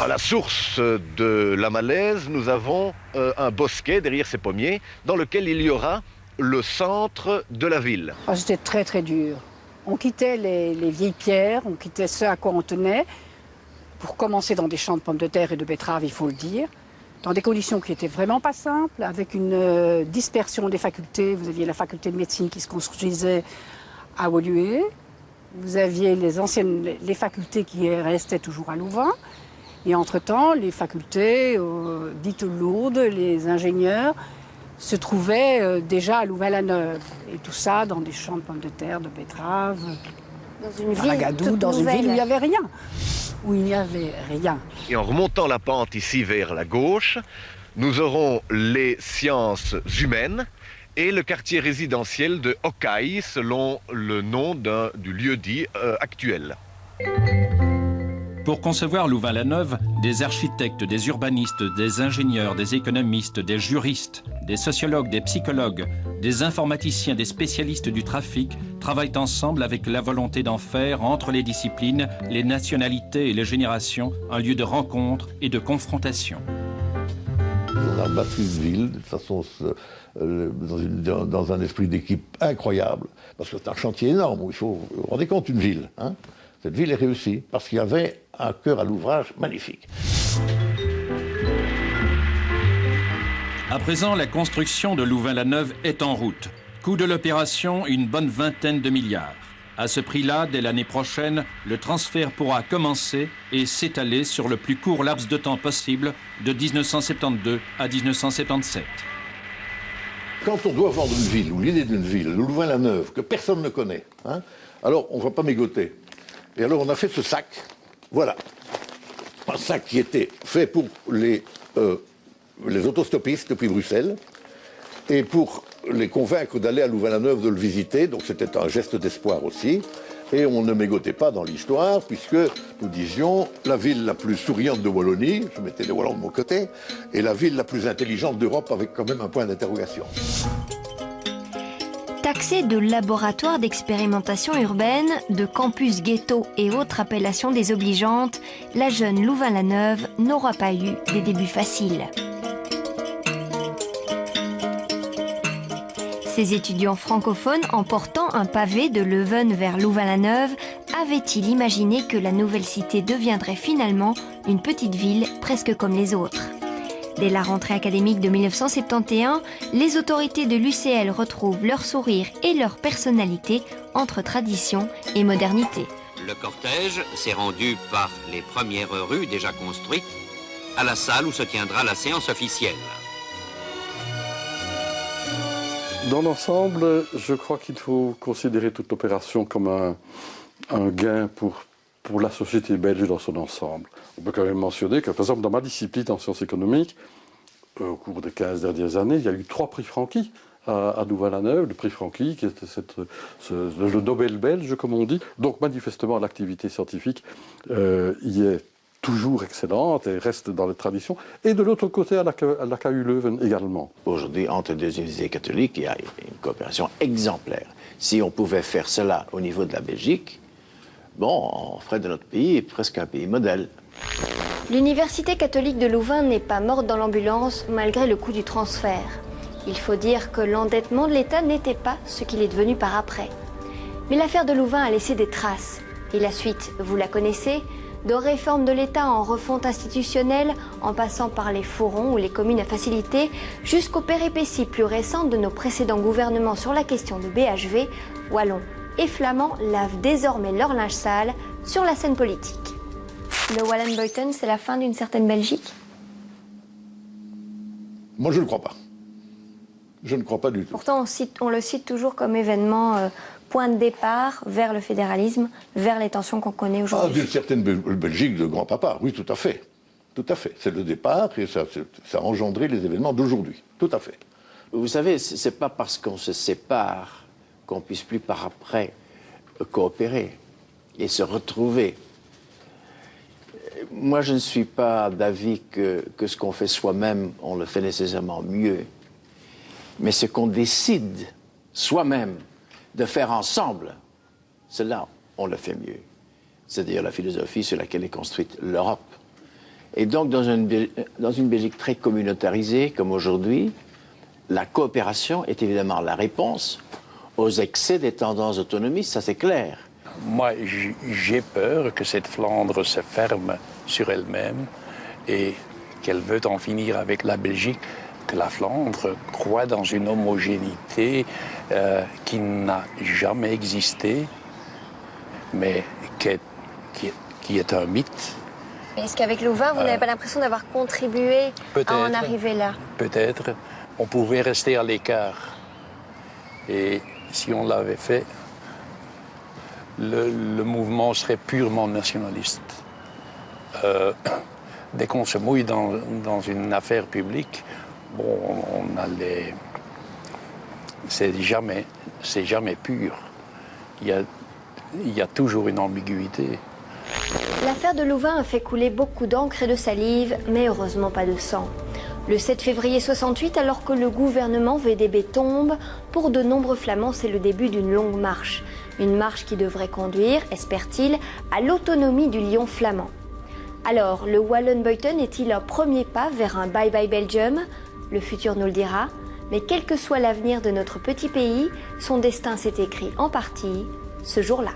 À la source de la Malaise, nous avons un bosquet derrière ces pommiers dans lequel il y aura le centre de la ville. Ah, c'était très très dur. On quittait les vieilles pierres, on quittait ce à quoi on tenait pour commencer dans des champs de pommes de terre et de betteraves, il faut le dire, dans des conditions qui étaient vraiment pas simples, avec une dispersion des facultés. Vous aviez la faculté de médecine qui se construisait à Woluwe, vous aviez les facultés qui restaient toujours à Louvain, et entre-temps, les facultés dites lourdes, les ingénieurs, se trouvaient déjà à Louvain-la-Neuve. Et tout ça dans des champs de pommes de terre, de betteraves, Dans une à ville Lagadou, toute dans une nouvelle. ville où il n'y avait rien. Où il n'y avait rien. Et en remontant la pente ici vers la gauche, nous aurons les sciences humaines et le quartier résidentiel de Hockaye, selon le nom du lieu-dit actuel. Pour concevoir Louvain-la-Neuve, des architectes, des urbanistes, des ingénieurs, des économistes, des juristes, des sociologues, des psychologues, des informaticiens, des spécialistes du trafic travaillent ensemble avec la volonté d'en faire, entre les disciplines, les nationalités et les générations, un lieu de rencontre et de confrontation. On a bâti une ville de façon dans un esprit d'équipe incroyable, parce que c'est un chantier énorme où il faut vous rendez compte une ville. Hein. Cette ville est réussie parce qu'il y avait un cœur à l'ouvrage magnifique. À présent, la construction de Louvain-la-Neuve est en route. Coût de l'opération, une bonne vingtaine de milliards. À ce prix-là, dès l'année prochaine, le transfert pourra commencer et s'étaler sur le plus court laps de temps possible, de 1972 à 1977. Quand on doit vendre une ville, ou l'idée d'une ville, Louvain-la-Neuve, que personne ne connaît, hein, alors on ne va pas mégoter. Et alors on a fait ce sac, voilà. Un sac qui était fait pour les autostoppistes depuis Bruxelles, et pour les convaincre d'aller à Louvain-la-Neuve, de le visiter, donc c'était un geste d'espoir aussi. Et on ne mégotait pas dans l'histoire, puisque nous disions la ville la plus souriante de Wallonie, je mettais les Wallons de mon côté, et la ville la plus intelligente d'Europe, avec quand même un point d'interrogation. Taxée de laboratoire d'expérimentation urbaine, de campus ghetto et autres appellations désobligeantes, la jeune Louvain-la-Neuve n'aura pas eu des débuts faciles. Ces étudiants francophones, en portant un pavé de Leuven vers Louvain-la-Neuve, avaient-ils imaginé que la nouvelle cité deviendrait finalement une petite ville presque comme les autres ? Dès la rentrée académique de 1971, les autorités de l'UCL retrouvent leur sourire et leur personnalité entre tradition et modernité. Le cortège s'est rendu par les premières rues déjà construites à la salle où se tiendra la séance officielle. Dans l'ensemble, je crois qu'il faut considérer toute l'opération comme un gain pour la société belge dans son ensemble. On peut quand même mentionner que, par exemple, dans ma discipline en sciences économiques, au cours des 15 dernières années, il y a eu 3 prix Francky à Louvain-la-Neuve. Le prix Francky, qui était le Nobel belge, comme on dit. Donc, manifestement, l'activité scientifique y est toujours excellente et reste dans les traditions. Et de l'autre côté, à la KU Leuven également. Aujourd'hui, entre deux universités catholiques, il y a une coopération exemplaire. Si on pouvait faire cela au niveau de la Belgique, bon, on ferait de notre pays presque un pays modèle. L'Université catholique de Louvain n'est pas morte dans l'ambulance malgré le coût du transfert. Il faut dire que l'endettement de l'État n'était pas ce qu'il est devenu par après. Mais l'affaire de Louvain a laissé des traces. Et la suite, vous la connaissez, de réforme de l'État en refonte institutionnelle, en passant par les forums ou les communes à faciliter, jusqu'aux péripéties plus récentes de nos précédents gouvernements sur la question de BHV, Wallons et Flamands lavent désormais leur linge sale sur la scène politique. Le Wallenbuiten, c'est la fin d'une certaine Belgique ? Moi, je ne crois pas. Je ne crois pas du tout. Pourtant, on le cite toujours comme événement point de départ vers le fédéralisme, vers les tensions qu'on connaît aujourd'hui. D'une certaine Belgique de grand-papa, oui, tout à fait. Tout à fait. C'est le départ et ça a engendré les événements d'aujourd'hui. Tout à fait. Vous savez, c'est pas parce qu'on se sépare qu'on puisse plus par après coopérer et se retrouver. Moi, je ne suis pas d'avis que ce qu'on fait soi-même, on le fait nécessairement mieux. Mais ce qu'on décide soi-même de faire ensemble, cela, on le fait mieux. C'est-à-dire la philosophie sur laquelle est construite l'Europe. Et donc, dans une Belgique très communautarisée comme aujourd'hui, la coopération est évidemment la réponse aux excès des tendances autonomistes, ça c'est clair. Moi, j'ai peur que cette Flandre se ferme sur elle-même et qu'elle veut en finir avec la Belgique, que la Flandre croit dans une homogénéité qui n'a jamais existé, mais qui est un mythe. Est-ce qu'avec Louvain, vous n'avez pas l'impression d'avoir contribué à en arriver là? Peut-être. On pouvait rester à l'écart. Et si on l'avait fait, le mouvement serait purement nationaliste. Dès qu'on se mouille dans une affaire publique, bon, on a les... C'est jamais pur. Il y a toujours une ambiguïté. L'affaire de Louvain a fait couler beaucoup d'encre et de salive, mais heureusement pas de sang. Le 7 février 68, alors que le gouvernement VDB tombe, pour de nombreux Flamands, c'est le début d'une longue marche. Une marche qui devrait conduire, espère-t-il, à l'autonomie du lion flamand. Alors, le Wallenbuiten est-il un premier pas vers un bye-bye Belgium? Le futur nous le dira. Mais quel que soit l'avenir de notre petit pays, son destin s'est écrit en partie ce jour-là.